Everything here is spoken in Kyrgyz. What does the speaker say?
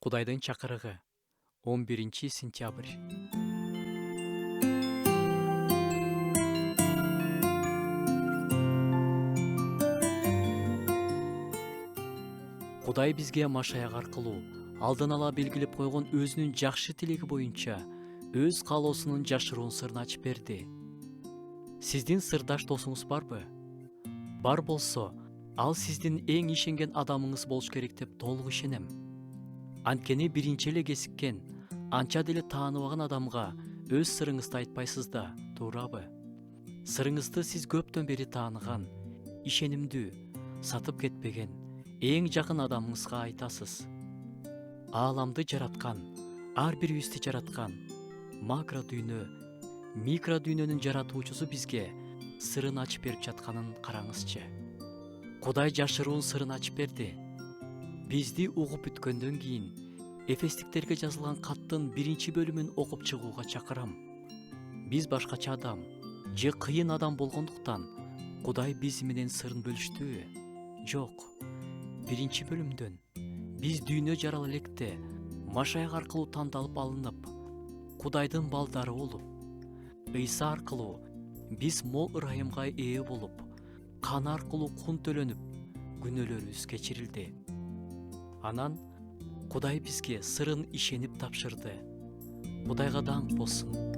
Кудайдын чакырыгы 11 сентябрь. Кудай бизге Машаяк аркылуу алдан ала белгилеп койгон өзүнүн жакшы тилеги боюнча өз каалоосунун жашыруун сырын ачып берди. Сиздин сырдаш досуңуз барбы? Бар болсо, ал сиздин эң ишенген адамыңыз болуш керек деп толук ишенем. Анткени биринчи эле кесиккен, анча деле тааныбаган адамга өз сырыңызды айтпайсыз да, туурабы? Сырыңызды сиз көптөн бери тааныган, ишенимдүү, сатып кетпеген, эң жакын адамыңызга айтасыз. Ааламды жараткан, ар бирибизди жараткан макро дүйнө, микро дүйнөнүн жаратуучусу бизге сырын ачып берип жатканын караңызчы. Кудай жашыруун сырын ачып берди. Бизди угуп бүткөндөн кийин Эфестиктерге жазылган каттын 1-бөлүмүн окуп чыгууга чакырам. Биз башкача адам же кыйын адам болгондуктан Кудай биз менен сырын бөлүштүбү? Жок. 1-бөлүмдөн биз дүйнө жарала электе Машаяк аркылуу тандалып алынып, Кудайдын балдары болуп, Ыйса аркылуу биз мол ырайымга ээ болуп, каны аркылуу кун төлөнүп, күнөөлөрүбүз кечирилди. Анан Кудай бизге сырын ишенип тапшырды. Кудайга даңк болсун.